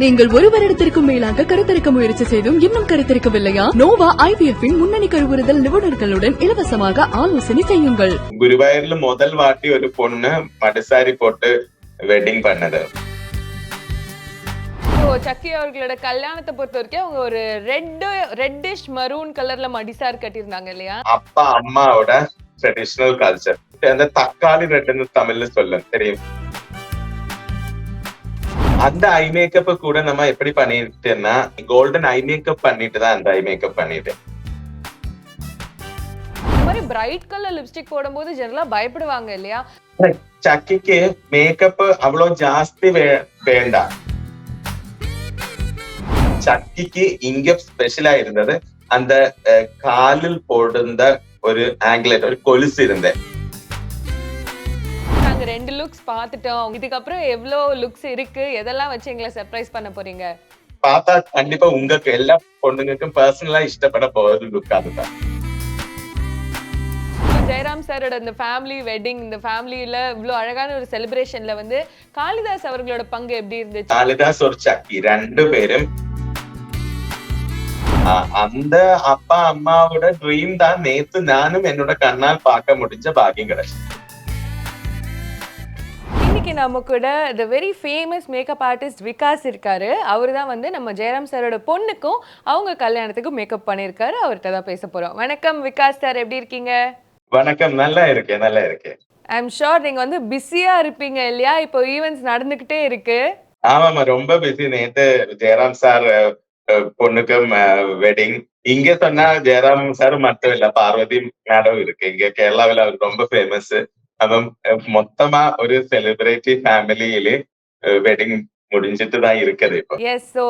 நீங்கள் ஒரு வருடத்திற்கும் மேலாக கருத்தரிக்க முயற்சி செய்தும் இன்னும் கருத்தரிக்கவில்லையா? நோவா ஐவிஎஃப்பின் முன்னணி கருவுறுதல் நிபுணர்களுடன் இலவசமாக ஆலோசனை செய்யுங்கள். ഗുരുവായൂരിൽ മുതൽ വാട്ടി ഒരു പൊണ്ണ് മടിസാരി போட்டு வெட்டிங் பண்ணது. சக்கி அவர்களோட கல்யாணத்தை பொறுத்த வரைக்கும் அவங்க ஒரு ரெட்டிஷ் மரூன் கலர்ல மடிசார் கட்டியிருந்தாங்க இல்லையா? அப்பா அம்மாவோட ட்ரெடிஷனல் கல்ச்சர். அந்த தக்காளி ரெட்னு தமிழ்ல சொல்லும் தெரியும். அந்த ஐ மேக்கப் கூட நம்ம எப்படி பண்ணிட்டேன்னா கோல்டன் ஐ மேக்கப் பண்ணிட்டு தான் அந்த ஐ மேக்கப் பண்ணிட்டேன். இந்த மாதிரி பிரைட் கலர் லிப்ஸ்டிக் போடும்போது ஜெனரலா பயப்படுவாங்க இல்லையா? ചക്കിക്ക് മേക്കപ്പ് അവളോ ജാസ്തി വേണ്ട. ചക്കിക്ക് ഇങ്ക സ്പെഷ്യൽ ആയിരുന്നത് அந்த காலில் போடுந்த ஒரு ஆங்கிலேட் ஒரு கொலுசு இருந்தேன். நாங்க ரெண்டு லுக்ஸ் பார்த்துட்டோம். இதுக்கப்புறம் எவ்வளவு லுக்ஸ் இருக்கு, எதெல்லாம் வச்சு எங்களை சர்ப்ரைஸ் பண்ண போறீங்க? பார்த்தா கண்டிப்பா உங்களுக்கு எல்லா பொண்ணுங்களுக்கும் பர்சனலா இஷ்டப்பட போற லுக் அதுதான். ஜெயராம் சாரோட இந்த ஃபேமிலி வெட்டிங், இந்த ஃபேமிலியில இவ்வளவு அழகான ஒரு செலிப்ரேஷன்ல வந்து காளிதாஸ் அவர்களோட பங்கு எப்படி இருந்துச்சு? காளிதாஸ் ஒரு சக்கி ரெண்டு பேரும் அந்த அப்பா அம்மாவோட ட்ரீம் தான் நேத்து நானும் என்னோட கண்ணால் பார்க்க முடிஞ்ச பாக்கியம் கிடைச்சு. இன்னைக்கு நம்ம கூட the very famous makeup artist Vikas இருக்காரு. அவரு தான் வந்து நம்ம ஜெயராம் சாரோட பொண்ணுக்கும் அவங்க கல்யாணத்துக்கும் மேக்கப் பண்ணிருக்காரு. அவர்கிட்ட தான் பேச போறோம். வணக்கம் விகாஸ் சார், எப்படி இருக்கீங்க? வணக்கம், நல்லா இருக்கேன் நல்லா இருக்கேன். ஐ அம் ஷூர் நீங்க வந்து பிஸியா இருப்பீங்க இல்லையா? இப்போ ஈவென்ட்ஸ் நடந்துகிட்டே இருக்கு. ஆமாமா, ரொம்ப பிஸி. நேத்து ஜெயராம் சார் பொண்ணுக்கு வெட்டிங். இங்க சொன்னா ஜெயராம் சார் மட்டும் இல்ல, பார்வதி மேடம் இருக்கு இங்க கேரளாவில். அவர் ரொம்ப ஃபேமஸ். അപ്പം மொத்தமா ஒரு செலிபிரிட்டி ஃபேமிலியிலே வெட்டிங் முடிஞ்சிட்டு தான் இருக்குது இப்போ. எஸ். ஸோ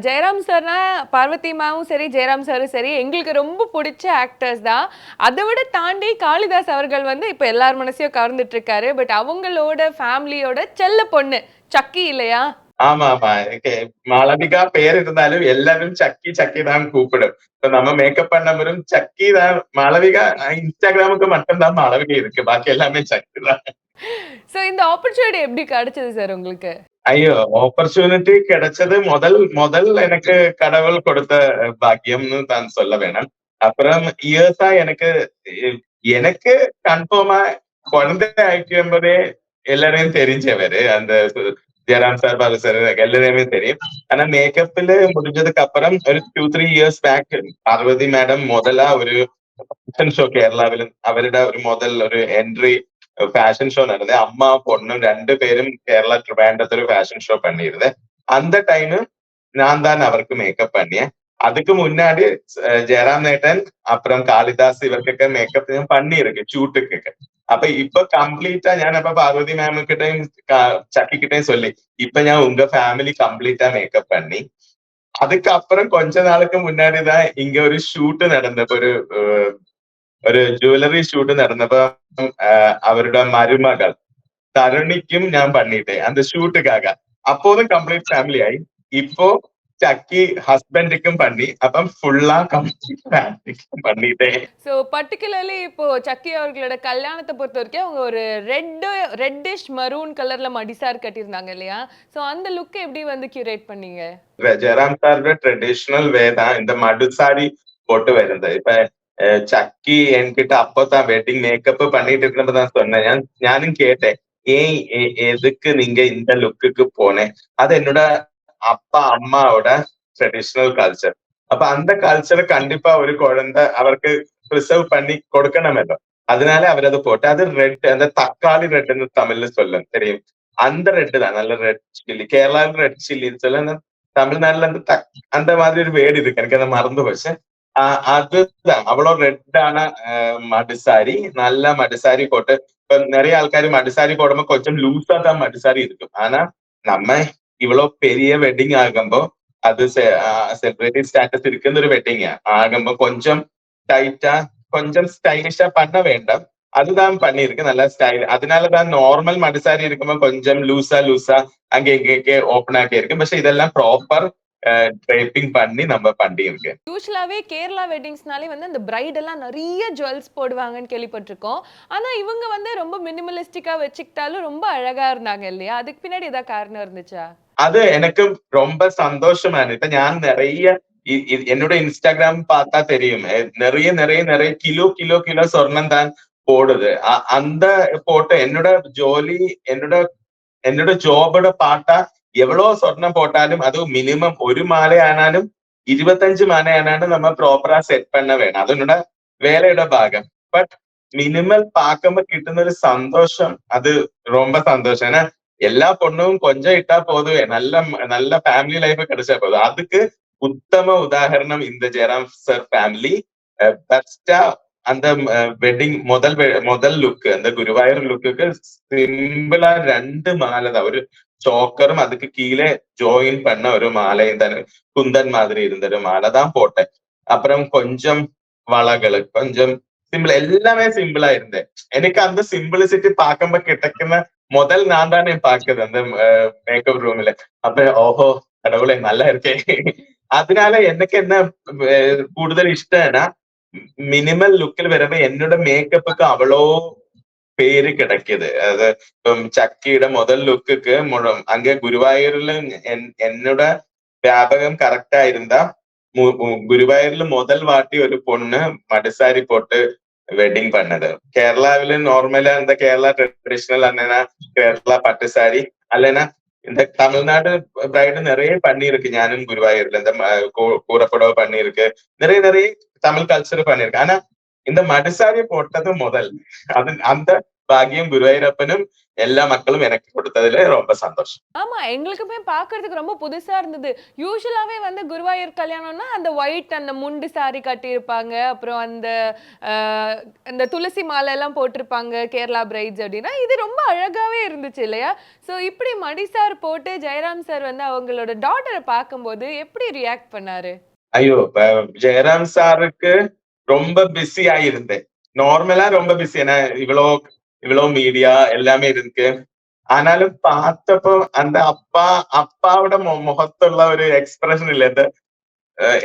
ஜெயராம் சார்னா பார்வதி மாவும் சரி, ஜெயராம் சாரும் சரி, எங்களுக்கு ரொம்ப பிடிச்ச ஆக்டர்ஸ் தான். அதை விட தாண்டி காளிதாஸ் அவர்கள் வந்து இப்போ எல்லார் மனசையும் கவர்ந்துட்டு இருக்காரு. பட் அவங்களோட ஃபேமிலியோட செல்ல பொண்ணு சக்கி இல்லையா? ஆமா ஆமா, மாளவிகா பேர் இருந்தாலும் எல்லாரும் சக்கி சக்கி தான் கூப்பிடும். நம்ம மேக்கப் பண்ணவரும் சக்கி தான். மாளவிகா இன்ஸ்டாகிராமுக்கு மட்டும்தான் மாளவிகா இருக்கு, பாக்கி எல்லாமே சக்கி தான். சோ இந்த ஆப்பர்ச்சுனிட்டி எப்படி கிடைச்சது சார் உங்களுக்கு? ஐயோ, ஆப்பர்ச்சுனிட்டி கிடைச்சது முதல் எனக்கு கடவுள் கொடுத்த பாக்கியம்னு தான் சொல்ல வேணும். அப்புறம் இயர்ஸா எனக்கு கன்ஃபார்மா குழந்தை ஆயிட்டு என்பதே எல்லாரையும் தெரிஞ்சவரு. அந்த ஜெயராம் சார், பாலு சார் எல்லாரையுமே தெரியும். ஆனா மேக்கப்ல முடிஞ்சதுக்கு அப்புறம் ஒரு 2-3 இயர்ஸ் பேக் பார்வதி மேடம் முதலா ஒரு ഫാഷൻ ഷോ കേരളാവിൽ അവരുടെ ഒരു ഒരു എൻട്രി ഫാഷൻ ഷോ നടന്നത്. അമ്മ പൊണ്ണും രണ്ടുപേരും കേരള ട്രിവാൻഡ്രത്ത് ഒരു ഫാഷൻ ஷோ பண்ணிருந்தேன். அந்த டைம் நான் தான் அவருக்கு மேக்கப் பண்ணியேன். அதுக்கு முன்னாடி ஜெயராம் நேட்டன் அப்புறம் காளிதாஸ் இவர்க்கு மேக்கப் பண்ணிருக்கு ஷூட்டுக்கு. அப்ப இப்ப கம்ப்ளீட்டா ஞான் அப்ப பார்வதி மேம் கிட்டையும் சக்கி கிட்டையும் சொல்லி இப்ப ஞான் உங்க ஃபேமிலி கம்ப்ளீட்டா மேக்கப் பண்ணி அதுக்கப்புறம் கொஞ்ச நாளுக்கு முன்னாடிதான் இங்க ஒரு ஷூட் நடந்தப்போ ഒരു ജുവലറി ഷൂട്ട് നടന്നപ്പോ അവരുടെ മരുമകൾ തരുണിക്കും ഞാൻ പണിട്ടേ அந்த ஷூட்டுக்காக. அப்போதும் கம்ப்ளீட் ஃபேமிலி ஆயி இப்போ சக்கி ஹஸ்பண்டுக்கும் பண்ணி அப்ப ஃபுல்லா கம்ப்ளீட் ஃபேமிலிக்கும் பண்ணிட்டேன். சோ பர்టిక్యులர்லி இப்போ சக்கி அவர்களோட கல்யாணத்தை பொறுத்த வரைக்கும் அவங்க ஒரு ரெட்டிஷ் மரூன் கலர்ல மடிசார் கட்டியிருந்தாங்க இல்லையா? சோ அந்த லுக் எப்படி வந்து கியூரேட் பண்ணீங்க? ஜெயராம் சாரோட ட்ரெடிஷனல் வே தான் இந்த மடுசாரி போட்டு வருது. இப்ப சக்கி என்கிட்ட அப்பதான் வெட்டிங் மேக்கப் பண்ணிட்டு இருக்கிறப்பதான் சொன்னேன். ஞானும் கேட்டேன், ஏன் எதுக்கு நீங்க இந்த லுக்குக்கு போனேன்? அது என்னோட அப்பா அம்மாவோட ட்ரெடிஷனல் கல்ச்சர். அப்ப அந்த கல்ச்சரை கண்டிப்பா ஒரு குழந்தை அவருக்கு ப்ரிசர்வ் பண்ணி கொடுக்கணுமല്ലോ. அதனால அவர் அதை போட்டு அது ரெட், அந்த தக்காளி ரெட்னு தமிழ்ல சொல்லும் தெரியும். அந்த ரெட் தான், நல்ல ரெட் சில்லி. கேரளாவில் ரெட் சில்லின்னு சொல்ல, தமிழ்நாட்டுல அந்த மாதிரி ஒரு வேர்டு இருக்கு, எனக்கு அதை மறந்து போச்சு. அதுதான் அவ்வளோ ரெட்டான மடுசாரி, நல்ல மடுசாரி போட்டு. இப்ப நிறைய ஆൾക്കാർ மடுசாரி போடுമ്പോ கொஞ்சம் லூஸா தான் மடுசாரி இருக்கும். ஆனா நம்ம இவ்வளவு பெரிய வெட்டிங் ஆகும்போ அது செலிபிரிட்டி ஸ்டேட்டஸ் இருக்குன்னு ஒரு வெட்டிங் ஆகும்போ கொஞ்சம் டைட்டா கொஞ்சம் ஸ்டைலிஷா பண்ண வேண்டாம். அதுதான் பண்ணிருக்கு நல்ல ஸ்டைல். அதனாலதான் நார்மல் மடுசாரி இருக்கும்போ கொஞ்சம் லூஸா அங்க இங்கே ஓப்பன் ஆகி இருக்கு. പക്ഷെ இதெல்லாம் ப்ராப்பர் ட்ரேப்பிங் பண்ணி நம்ம பண்ணிருக்கு. யூசுவலாவே கேரளா வெட்டிங்ஸ்னாலே வந்து அந்த பிரைட் எல்லாம் நிறைய ஜுவல்ஸ் போடுவாங்கன்னு கேள்விப்பட்டிருக்கோம். ஆனா இவங்க வந்து ரொம்ப மினிமலிஸ்டிக்கா வச்சுக்கிட்டாலும் ரொம்ப அழகா இருந்தாங்க இல்லையா? அதுக்கு பின்னாடி ஏதாவது காரணம் இருந்துச்சா? அது எனக்கு ரொம்ப சந்தோஷமான. இப்ப நான் நிறைய என்னோட இன்ஸ்டாகிராம் பார்த்தா தெரியும். நிறைய நிறைய நிறைய கிலோ கிலோ கிலோ சொர்ணம் தான் போடுது. அந்த போட்டு என்னோட ஜോലി എന്നോട് ജോബോടെ പാട്ടാ എവ്വളോ സ്വർണം പോട്ടാലും അത് മിനിമം ഒരു മാലയാണാലും 25 മാലയാണാലും நம்ம ப்ராப்பரா செட் பண்ண வேணும். அது என்னோட வேலையோட பாகம். பட் மினிமல் பார்க்குമ്പോ കിട്ടുന്ന ഒരു സന്തോഷം அது ரொம்ப சந்தோஷம். ஏன்னா எல்லா பொண்ணும் கொஞ்சம் இட்டா போதுவே, நல்ல நல்ல ஃபேமிலி லைஃப் கிடைச்சா போதும். அதுக்கு உத்தம உதாரணம் இந்த ஜெயராம் சார் ஃபேமிலி. பெஸ்டா அந்த வெட்டிங் முதல் லுക്ക് அந்த ഗുരുവായൂർ ലുക്ക് സിമ്പിളാ 2 മാല தான். ஒரு ചോക്കറും அதுக்கு கீழே ஜாயின் பண்ண ஒரு மாலையும் தான், குந்தன் மாதிரி இருந்த ஒரு மாலை தான் போட்டேன். அப்புறம் கொஞ்சம் വളകള് கொஞ்சம் சிம்பிள், எல்லாமே சிம்பிளா இருந்தேன். எனக்கு அந்த சிம்பிளிசிட்டி பார்க்குമ്പോ கிடைക്കുന്ന முதல் நான் தானே பாக்குது அந்த மேக்கப் ரூம்ல. அப்ப ஓஹோ கடவுளே நல்லா இருக்கே. அதனால எனக்கு என்ன കൂടുതൽ ഇഷ്ടമാണ് മിനിമൽ ലുക്കിൽ വരുമ്പോ എന്നോട് മേക്കപ്പൊക്കെ അവളോ പേര് കിടക്കിയത്. അത് ഇപ്പം ചക്കിയുടെ முதல் லுக்குக்கு அங்க குருவாயூர்ல என்னோட വ്യാപകം கரெக்டா இருந்தா ഗുരുവായൂരിൽ முதல் வாட்டி ஒரு பொண்ணு மடிசாரி போட்டு வெட்டிங் பண்ணது. கேரளாவில நார்மலா இந்த கேரளா ட்ரெடிஷனல் அண்ணனா கேரளா பட்டு சாரி அல்லனா இந்த தமிழ்நாடு பிரைடு நிறைய பண்ணியிருக்கு. ஞானும் குருவாயூர்ல இந்த கூறப்படவை பண்ணியிருக்கு, நிறைய நிறைய தமிழ் கல்ச்சர் பண்ணிருக்கு. ஆனா இந்த மடிசாரி போட்டது முதல். அது அந்த பாக்கியம் குருவாயூரப்பனும் எல்லா மக்களும் எனக்கு கொடுத்ததுல ரொம்ப சந்தோஷம். ஆமா, எங்களுக்குமே பாக்குறதுக்கு ரொம்ப புதுசா இருந்தது. யூசுவலாவே வந்து குருவாயூர் கல்யாணம்னா அந்த ஒயிட் அந்த முண்டு சாரி கட்டியிருப்பாங்க, அப்புறம் அந்த துளசி மாலை எல்லாம் போட்டிருப்பாங்க கேரளா பிரைட்ஸ் அப்படின்னா. இது ரொம்ப அழகாவே இருந்துச்சு இல்லையா? ஸோ இப்படி மடிசார் போட்டு ஜெயராம் சார் வந்து அவங்களோட டாட்டரை பார்க்கும்போது எப்படி ரியாக்ட் பண்ணாரு? ஐயோ, ஜெயராம் சாருக்கு ரொம்ப பிஸியா இருந்தேன். நார்மலா ரொம்ப பிஸி. ஏன்னா இவ்வளோ மீடியா எல்லாமே இருக்கு. ஆனாலும் பார்த்தப்போ அந்த அப்பாவோட முகத்துள்ள ஒரு எக்ஸ்பிரஷன் இல்ல,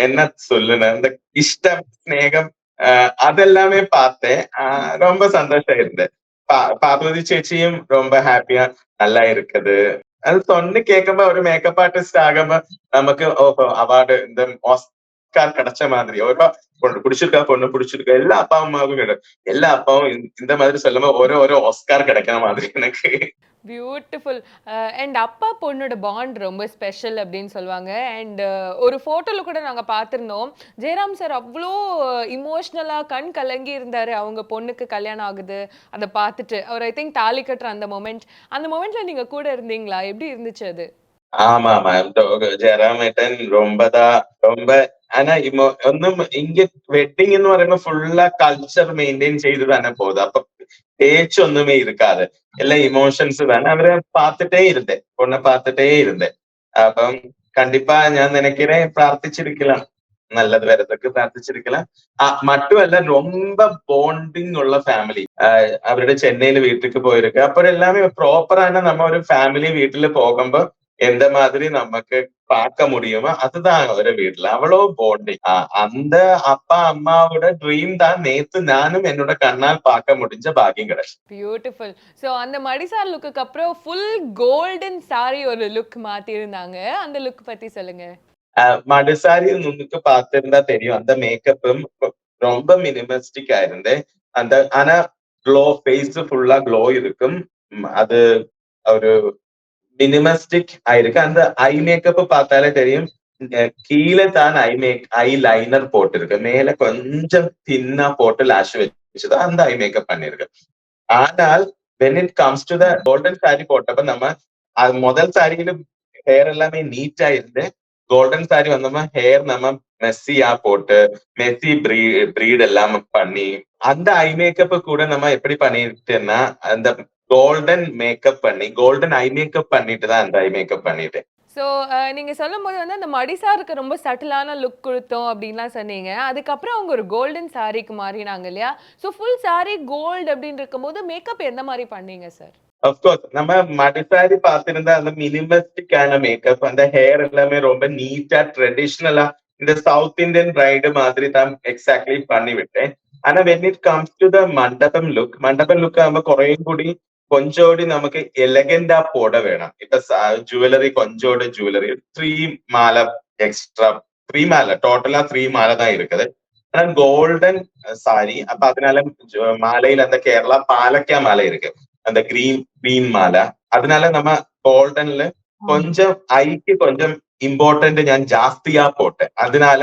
என்ன சொல்லுன அந்த இஷ்டம் ஸ்நேகம் அதெல்லாமே பார்த்தேன். ரொம்ப சந்தோஷம் இருந்தேன். பார்வதி சேச்சியும் ரொம்ப ஹாப்பியா நல்லா இருக்குது. அது சொன்னு கேட்குമ്പോ ஒரு மேக்கப் ஆர்டிஸ்ட் ஆகுമ്പോ நமக்கு ஓஹோ அவார்டு இந்த ஆஸ்கார் கிடைச்ச மாதிரி. ஓரோ பொண்ணு பிடிச்சிருக்கா எல்லா அப்பா அம்மாவுக்கும் கிடைக்கும். எல்லா அப்பாவும் இந்த மாதிரி சொல்லும்போ ஓரோ ஆஸ்கார் கிடைக்கிற மாதிரி எனக்கு. பியூட்டிஃபுல். அண்ட் அப்பா பொண்ணோட பாண்ட் ரொம்ப ஸ்பெஷல் அப்படின்னு சொல்லுவாங்க. அண்ட் ஒரு ஃபோட்டோவில் கூட நாங்கள் பார்த்துருந்தோம், ஜெயராம் சார் அவ்வளோ இமோஷ்னலாக கண் கலங்கி இருந்தார். அவங்க பொண்ணுக்கு கல்யாணம் ஆகுது அதை பார்த்துட்டு அவர் ஐ திங்க் தாலி கட்டுற அந்த மொமெண்ட்ல நீங்கள் கூட இருந்தீங்களா? எப்படி இருந்துச்சு அது? ஆமா ஆமா, ஜெயராம் ஏட்டன் ரொம்ப ஆனா ഒന്നും ഇങ്ങ വെഡിങ് എന്ന് പറയുമ്പോ ഫുള്ളാ കൾച്ചർ മെയിൻറ്റെയിൻ ചെയ്ത് തന്നെ പോകുது. அப்ப பேச்சு ஒண்ணுமே இருக்காது, எல்லாம் இமோஷன்ஸ் தானே. அவரை பொண்ணை பார்த்துட்டே இருந்தேன். അപ്പം கண்டிப்பா ഞാൻ நினைக்கிறேன் பிரார்த்திச்சிருக்கலாம், நல்லது வர்றதுக்கு பிரார்த்திச்சிருக்கலாம். மட்டுமல்ல ரொம்ப ബോണ്ടിങ് உள்ள ஃபேமிலி. அவரோட சென்னையில வீட்டுக்கு போயிருக்கு. அப்புறம் எல்லாமே ப்ராப்பரான நம்ம ஒரு ஃபேமிலி வீட்டுல போகும்போ எந்த மாதிரி நமக்கு பார்க்க முடியுமோ அதுதான் ஒரு வீட்டுல அவ்வளோ போண்டிங். அந்த அப்பா அம்மாவோட ட்ரீம் தான் நேத்து நானும் என்னோட கண்ணால் பார்க்க முடிஞ்ச பாக்கியம் கிடைச்சு. பியூட்டிஃபுல். ஸோ அந்த மடிசார் லுக்கு அப்புறம் ஃபுல் கோல்டன் சாரி ஒரு லுக் மாத்தி இருந்தாங்க. அந்த லுக் பத்தி சொல்லுங்க. மடிசாரி உங்களுக்கு பார்த்திருந்தா தெரியும், அந்த மேக்கப்பும் ரொம்ப மினிமலிஸ்டிக் ஆயிருந்தேன். ஆனா க்ளோ ஃபேஸ் ஃபுல்லா க்ளோ இருக்கும். அது ஒரு மினிமலிஸ்டிக் ஆயிருக்கு. அந்த ஐ மேக்கப் பார்த்தாலே தெரியும், கீழே தான் ஐ லைனர் போட்டிருக்கு, மேல கொஞ்சம் தின்னா போட்டு லாஷ் வச்சுதான் அந்த ஐ மேக்கப் பண்ணிருக்கு. ஆனால் when it comes to the golden saree போட்டப்ப நம்ம முதல் சாரியில ஹேர் எல்லாமே நீட்டா இருந்து, கோல்டன் சாரி வந்தோமா ஹேர் நம்ம மெஸ்ஸியா போட்டு மெஸ்ஸி ப்ரீட் எல்லாம் பண்ணி அந்த ஐ மேக்கப் கூட நம்ம எப்படி பண்ணிட்டேன்னா அந்த கோல்டன் மேக்கப் பண்ணி கோல்டன் ஐ மேக்கப் பண்ணிட்டு தான் அந்த ஐ மேக்கப் பண்ணிட்டேன். ஸோ நீங்க சொல்லும் போது வந்து அந்த மடிசாருக்கு ரொம்ப சட்டிலான லுக் கொடுத்தோம் அப்படின்லாம் சொன்னீங்க. அதுக்கப்புறம் அவங்க ஒரு கோல்டன் சாரிக்கு மாறினாங்க இல்லையா? ஸோ ஃபுல் சாரி கோல்டு அப்படின்னு இருக்கும்போது மேக்கப் எந்த மாதிரி பண்ணீங்க சார்? அஃப்கோர்ஸ் நம்ம மடிசாரி பார்த்திருந்தா அந்த மினிமலிஸ்டிக்கான மேக்கப், அந்த ஹேர் எல்லாமே ரொம்ப நீட்டா ட்ரெடிஷ்னலா இந்த சவுத் இந்தியன் பிரைடு மாதிரி தான் எக்ஸாக்ட்லி பண்ணி விட்டேன். ஆனா when it comes to the மண்டபம் லுக் ஆகுമ്പോ കുറേയും കൂടി கொஞ்சோடி நமக்கு எலகண்டா போட வேணும். இப்ப ஜுவലറി கொஞ்சோட ஜுவലറി 3 மாலை எக்ஸ்ட்ரா, 3 மாலை டோட்டலா 3 மாலை தான் இருக்குது. ஆனா கோல்டன் சாரி, அப்ப அதனால மாலையில அந்த கேரளா பாலக்கா மாலை இருக்கு, அந்த கிரீன் மாலை. அதனால நம்ம கோல்டன்ல கொஞ்சம் ஐக்கு கொஞ்சம் இம்பார்ட்டன்ட் ഞാൻ ജാസ്തിയാ போட்டேன். அதனால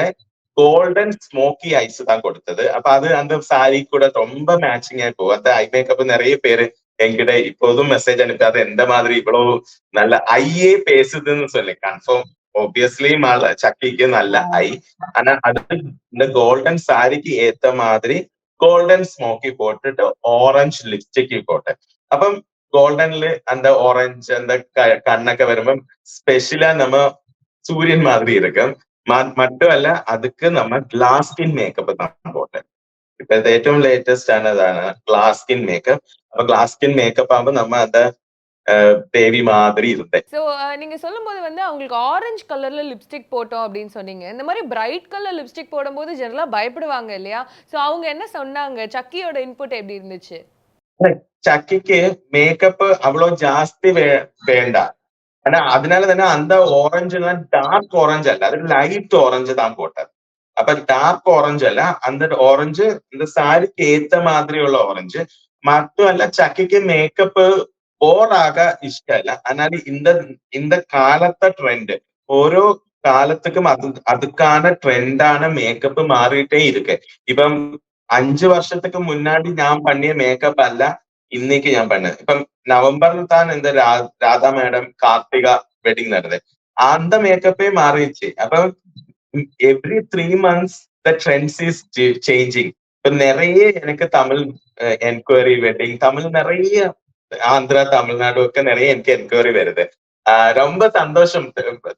கோல்டன் ஸ்மோக்கி ஐஸ் தான் கொடுத்தது. அப்ப அது அந்த சாரி கூட ரொம்ப மேட்சிங் ஆகி போகும். அந்த ஐ மேக்கப் நிறைய பேரு என்கிட்ட இப்போதும் மெசேஜ் அனுப்பி அது எந்த மாதிரி இவ்வளவு நல்ல ஐயே பேசுதுன்னு சொல்லி கன்ஃபார்ம். ஒபியஸ்லி சக்கிக்கு நல்ல ஐ. ஆனா அது இந்த கோல்டன் சாரிக்கு ஏத்த மாதிரி கோல்டன் ஸ்மோக்கி போட்டுட்டு ഓറഞ്ച് ലിപ്സ്റ്റിക് போட்டேன். അപ്പം ഗോൾഡനില് அந்த ഓറഞ്ച് அந்த கண்ணൊക്കെ വരുമ്പം ஸ்பெஷலா நம்ம சூரியன் மாதிரி இருக்கும். மட்டும் அல்ல, அதுக்கு நம்ம ഗ്ലാസ് സ്കിൻ മേക്കപ്പ് தான் போட்டேன். ഇപ്പോഴത്തെ ഏറ്റവും ലേറ്റസ്റ്റ് ആണ് അതാണ് ഗ്ലാസ് സ്കിൻ മേക്കപ്പ്. അപ്പൊ ഗ്ലാസ് സ്കിൻ മേക്കപ്പ് ആകുമ്പോ நம்ம அந்த தேவி மாதிரி இருந்தேன். ஸோ நீங்க சொல்லும்போது வந்து அவங்களுக்கு ஆரஞ்சு கலர்ல லிப்ஸ்டிக் போட்டோம் அப்படின்னு சொன்னீங்க. இந்த மாதிரி பிரைட் கலர் லிப்ஸ்டிக் போடும்போது ஜெனரலா பயப்படுவாங்க இல்லையா? ஸோ அவங்க என்ன சொன்னாங்க? சக்கியோட இன்புட் எப்படி இருந்துச்சு? சக்கிக்கு மேக்கப் அவ்வளோ ஜாஸ்தி வேണ്ട. ஆனா அதனால தானே அந்த ஓரஞ்சுலாம் டார்க் ஓரஞ்சு அல்ல, அது லைட் ஓரஞ்சு தான் போட்டது. அப்ப டார்க் ஓரஞ்சு அல்ல, அந்த ഓറഞ്ച് இந்த സാരിക്ക് ஏத்த மாதிரிയുള്ള ഓറഞ്ച്. மட்டுമല്ല ചക്കിക്ക് മേക്കപ്പ് போராக இஷ்டம்ல. அதனால இந்த காலத்தை ட்ரெண்ட், ஓரோ காலத்துக்கும் அதுக்கான ட்ரெண்டான மேக்கப் மாறிட்டே இருக்கு. ഇപ്പം 5 வருஷத்துக்கு முன்னாடி நான் பண்ணிய மேக்கப் அல்ல இன்னைக்கு ഞാൻ பண்ணது. ഇപ്പം നവംബറിൽ தான் இந்த ராதா மேடம் கார்த்திகா வெட்டிங் நடந்தது. அந்த மேக்கப்பே மாறிடுச்சு. அப்ப every 3 months the trends is changing. இப்ப நிறைய எனக்கு தமிழ் என்கொயரி வெட்டிங், தமிழ் நிறைய ஆந்திரா தமிழ்நாடு ഒക്കെ நிறைய எனக்கு என்கொயரி வருது. ரொம்ப சந்தோஷம்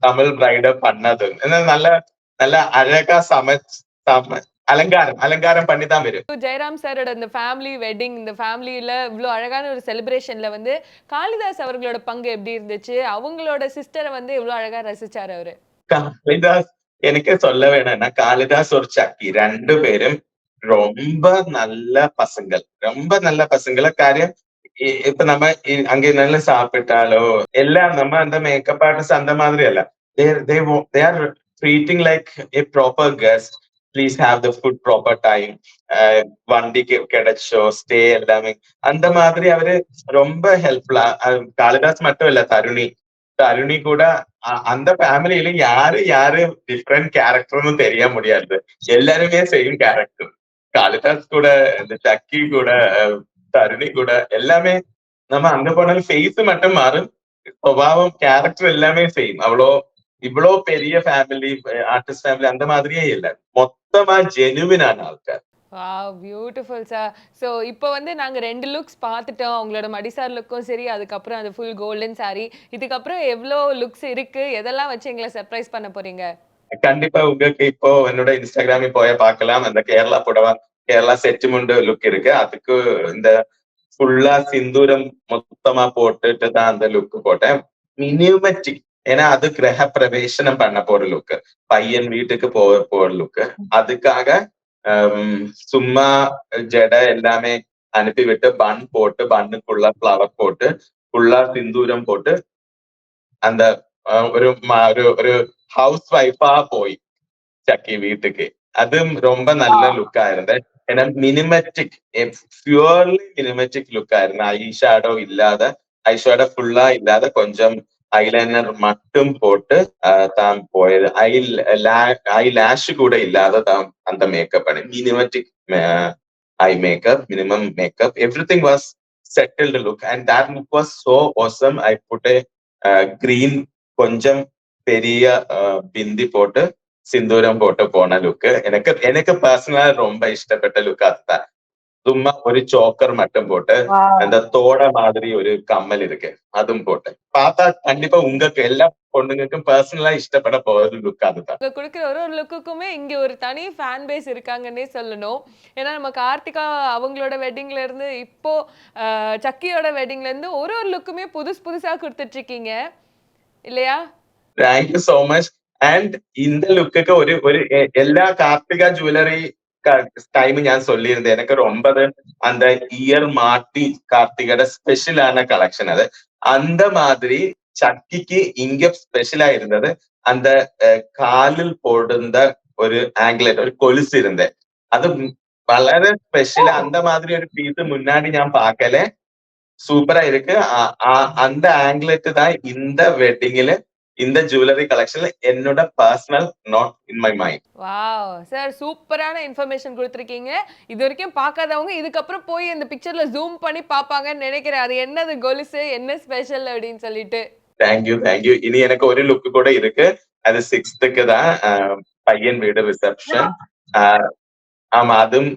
தமிழ் பிரைட பண்ணது. நல்ல நல்ல அழகா அலங்காரம் பண்ணி தான் வரும். ஜெயராம் சாரோட இந்த ஃபேமிலி வெட்டிங், இந்த ஃபேமிலியில இவ்வளோ அழகான ஒரு செலிப்ரேஷன்ல வந்து காளிதாஸ் அவர்களோட பங்கு எப்படி இருந்துச்சு? அவங்களோட சிஸ்டரை வந்து எவ்வளவு அழகா ரசிச்சாரு அவரு? காளிதாஸ் எனக்கு சொல்ல வேணும்னா, காளிதாஸ் ஒரு சக்கி ரெண்டு பேரும் ரொம்ப நல்ல பசங்கள், ரொம்ப நல்ல பசங்கள. காரியம் இப்ப நம்ம அங்க நல்ல சாப்பிட்டாலோ எல்லாம் நம்ம அந்த மேக்கப் ஆர்டிஸ்ட் அந்த மாதிரி அல்ல. they are treating like a proper guest. Please have the food proper time. வண்டி கிடைச்சோ ஸ்டே எல்லாமே அந்த மாதிரி அவரு ரொம்ப ஹெல்ப்ஃபுல்லா. காளிதாஸ் மட்டும் இல்ல, தருணி கூட அந்த ஃபேமிலியில யாரு டிஃப்ரெண்ட் கேரக்டர்னு தெரிய முடியாது. எல்லாருமே சேம் கேரக்டர். காளிதாஸ் கூட, இந்த சக்கி கூட, தருணி கூட எல்லாமே நம்ம அங்க போனாலும் ஃபேஸ் மட்டும் மாறும், சுபாவம் கேரக்டர் எல்லாமே சேம். இவ்வளோ பெரிய ஃபேமிலி, ஆர்டிஸ்ட் ஃபேமிலி அந்த மாதிரியே இல்ல. மொத்தமா ஜெனுவினான ஆள்கார். Wow, beautiful sir. ஸோ இப்போ வந்து நாங்கள் 2 லுக்ஸ் பார்த்துட்டோம். அவங்களோட மடிசார் லுக்கும் சரி, அதுக்கப்புறம் அந்த ஃபுல் கோல்டன் சாரி. இதுக்கப்புறம் எவ்வளோ லுக்ஸ் இருக்கு, எதெல்லாம் வச்சு எங்களை சர்ப்ரைஸ் பண்ண போறீங்க? கண்டிப்பா உங்களுக்கு இப்போ என்னோட இன்ஸ்டாகிராமில் போய் பார்க்கலாம். அந்த கேரளா புடவை, கேரளா செட்டுமுண்டு லுக் இருக்கு. அதுக்கு இந்த ஃபுல்லா சிந்தூரம் மொத்தமா போட்டுட்டு தான் அந்த லுக் போட்டேன். மினிமேட்டிக், ஏன்னா அது கிரக பிரவேசனம் பண்ண போற லுக், பையன் வீட்டுக்கு போற லுக். அதுக்காக சும்மா ஜடை எல்லாமே அனுப்பி விட்டு பன் போட்டு, பன்னுக்குள்ள ஃப்ளவர் போட்டு, ஃபுல்லா சிந்தூரம் போட்டு அந்த ஒரு ஹவுஸ் ஒய்ஃபா போய் சக்கி வீட்டுக்கு. அதுவும் ரொம்ப நல்ல லுக்கா இருந்தது. ஏன்னா மினிமேட்டிக், பியூர்லி மினிமேட்டிக் லுக்கா இருந்தது. ஐஷேடோ ஃபுல்லா இல்லாத, கொஞ்சம் ஐலைனர் மட்டும் போட்டு தான் போயது. ஐ லேஷ் கூட இல்லாத தான் அந்த மேக்கப் பண்ணி, மினிமேட்டிக் eye makeup, minimum makeup, everything was settled look and that look was so awesome. I put a green கொஞ்சம் பெரிய பிந்தி போட்டு சிந்தூரம் போட்டு போன லுக்கு எனக்கு பர்சனலா ரொம்ப இஷ்டப்பட்ட லுக் அதுதான். சும்மா ஒரு சோக்கர் மட்டும் போட்டு, அந்த தோட மாதிரி ஒரு கம்மல் இருக்கு, அதுவும் போட்டு பார்த்தா கண்டிப்பா உங்களுக்கு எல்லா பொண்ணுங்களுக்கும் பர்சனலா இஷ்டப்பட போற லுக் அதுதான். கொடுக்குற ஒரு லுக்குக்குமே இங்க ஒரு தனி ஃபேன் பேஸ் இருக்காங்கன்னே சொல்லணும். ஏன்னா நம்ம கார்த்திகா அவங்களோட வெட்டிங்ல இருந்து இப்போ சக்கியோட வெட்டிங்ல இருந்து ஒரு லுக்குமே புதுசா கொடுத்துட்டு இருக்கீங்க இல்லையா? Thank you so much. அண்ட் இந்த லுக்குக்கு ஒரு எல்லா கார்த்திகா ஜுவல்லரி டைம் ഞാൻ சொல்லியிருந்தேன் எனக்கு ரொம்ப அந்த இயர் மாட்டி கார்த்திகோட ஸ்பெஷலான கலெக்ஷன் அது. அந்த மாதிரி சக்கிக்கு இங்க ஸ்பெஷலா இருந்தது அந்த காலில் போடுந்த ஒரு ஆங்கிலேட் ஒரு கொலுசு இருந்தேன். அது വളരെ ஸ்பெஷல். அந்த மாதிரி ஒரு பீஸ் முன்னாடி ഞാൻ பார்க்கல. சூப்பரா இருக்கு. அந்த ஆங்கிலேட் தான் இந்த வெட்டிங்ல இந்த ஜுவல்லரி கலெக்ஷன்ல என்னோட personal not in my mind. Wow sir, சூப்பரான இன்ஃபர்மேஷன் கொடுத்துருக்கீங்க. இது வரைக்கும் பார்க்காதவங்க இதுக்கப்புறம் போய் இந்த பிக்சர்ல ஜூம் பண்ணி பார்ப்பாங்கன்னு நினைக்கிறேன். அது என்னது கொலுசு, என்ன ஸ்பெஷல் அப்படின்னு சொல்லிட்டு. தேங்க்யூ. இனி எனக்கு ஒரு லுக் கூட இருக்கு. அது 6th தான் பையன் வீடு ரிசப்ஷன். ஆமா, அதுவும்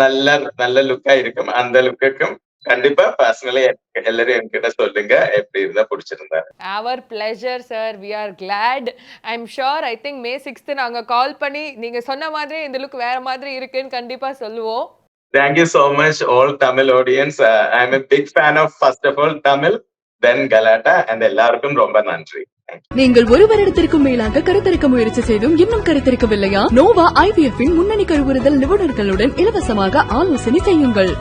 நல்ல நல்ல லுக்கா இருக்கும். அந்த லுக்குக்கும் கண்டிப்பா பர்சனலி எல்லாரும் என்கிட்ட சொல்லுங்க எப்படி இருந்தா பிடிச்சிருந்தா. Our pleasure sir, we are glad. I am sure I think May 6th நாங்க கால் பண்ணி நீங்க சொன்ன மாதிரி இந்த லுக் வேற மாதிரி இருக்குன்னு கண்டிப்பா சொல்லுவோம். Thank you so much all Tamil audience. I am a big fan of first of all Tamil, then Galata, and எல்லாருக்கும் ரொம்ப நன்றி. நீங்கள் ஒரு வருடத்திற்கும் மேலாக கருத்தரிக்க முயற்சி செய்தும் இன்னும் கருத்தரிக்கவில்லையா? நோவா IVF இன் முன்னணி கருவுறுதல் நிபுணர்களுடன் இலவசமாக ஆலோசனை செய்யுங்கள்.